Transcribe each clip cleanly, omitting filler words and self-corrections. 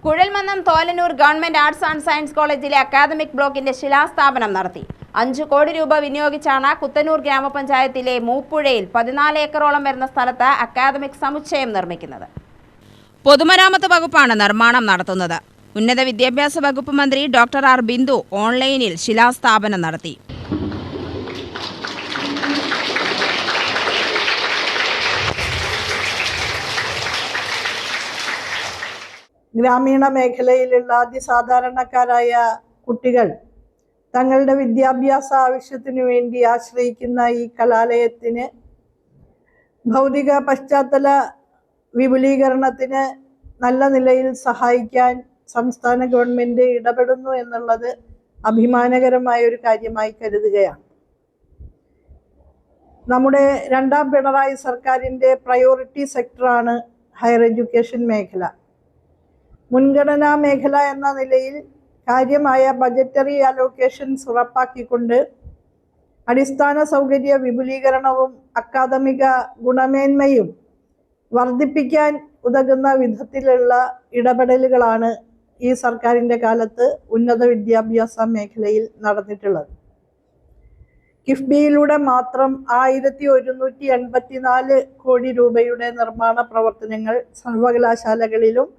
Kuzhalmannam Tholanur government arts and science കോളേജിലെ academic ബ്ലോക്കിന്റെ ശിലാസ്ഥാപനം നടത്തി. 5 കോടി രൂപ വിനിയോഗിച്ചാണ് കുത്തനൂർ ഗ്രാമപഞ്ചായത്തിലെ മൂപ്പുഴയിൽ 14 ഏക്കറോളം വരുന്ന സ്ഥലത്ത് അക്കാദമിക് സമുച്ചയം നിർമ്മിക്കുന്നത്. പൊതുമരാമത്ത് വകുപ്പാണ് നിർമ്മാണം നടത്തുന്നത്. ഉന്നത വിദ്യാഭ്യാസ വകുപ്പ് മന്ത്രി ഡോക്ടർ ആർ ബിന്ദു ഓൺലൈനിൽ ശിലാസ്ഥാപനം നടത്തി. ഗ്രാമീണ മേഖലയിലുള്ള അതിസാധാരണക്കാരായ കുട്ടികൾ തങ്ങളുടെ വിദ്യാഭ്യാസ ആവശ്യത്തിനു വേണ്ടി ആശ്രയിക്കുന്ന ഈ കലാലയത്തിന് ഭൗതിക പശ്ചാത്തല വിപുലീകരണത്തിന് നല്ല നിലയിൽ സഹായിക്കാൻ സംസ്ഥാന ഗവൺമെൻറ് ഇടപെടുന്നു എന്നുള്ളത് അഭിമാനകരമായ ഒരു കാര്യമായി കരുതുകയാണ്. നമ്മുടെ 2ാം പിണറായി സർക്കാരിൻ്റെ പ്രയോറിറ്റി സെക്ടറാണ് ഹയർ എഡ്യൂക്കേഷൻ മേഖല. മുൻഗണനാ മേഖല എന്ന നിലയിൽ കാര്യമായ ബജറ്ററി അലോക്കേഷൻസ് ഉറപ്പാക്കിക്കൊണ്ട് അടിസ്ഥാന സൗകര്യ വിപുലീകരണവും അക്കാദമിക ഗുണമേന്മയും വർദ്ധിപ്പിക്കാൻ ഉതകുന്ന വിധത്തിലുള്ള ഇടപെടലുകളാണ് ഈ സർക്കാരിൻ്റെ കാലത്ത് ഉന്നത വിദ്യാഭ്യാസ മേഖലയിൽ നടന്നിട്ടുള്ളത്. കിഫ്ബിയിലൂടെ മാത്രം 1184 കോടി രൂപയുടെ നിർമ്മാണ പ്രവർത്തനങ്ങൾ സർവകലാശാലകളിലും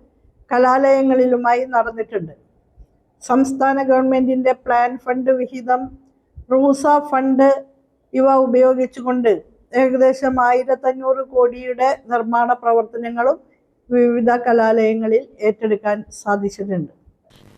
കലാലയങ്ങളിലുമായി നടന്നിട്ടുണ്ട്. സംസ്ഥാന ഗവൺമെൻറ്റിൻ്റെ പ്ലാൻ ഫണ്ട് വിഹിതം, റൂസ ഫണ്ട് ഇവ ഉപയോഗിച്ചുകൊണ്ട് ഏകദേശം 1500 കോടിയുടെ നിർമ്മാണ പ്രവർത്തനങ്ങളും വിവിധ കലാലയങ്ങളിൽ ഏറ്റെടുക്കാൻ സാധിച്ചിട്ടുണ്ട്.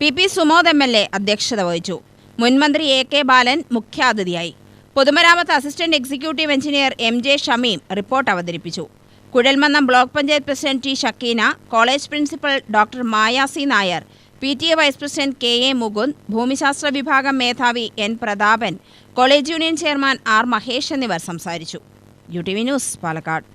പി സുമോദ് MLA അധ്യക്ഷത വഹിച്ചു. മുൻമന്ത്രി AK ബാലൻ മുഖ്യാതിഥിയായി. പൊതുമരാമത്ത് assistant executive engineer MJ Shameem report അവതരിപ്പിച്ചു. Kuzhalmannam block panchayat president T Shakeena, college principal doctor Maya C Nair, PTA vice president KA Mukund, ഭൂമിശാസ്ത്ര വിഭാഗം മേധാവി N Prathapan, college union chairman R Mahesh എന്നിവർ സംസാരിച്ചു. UTV news, Palakkad.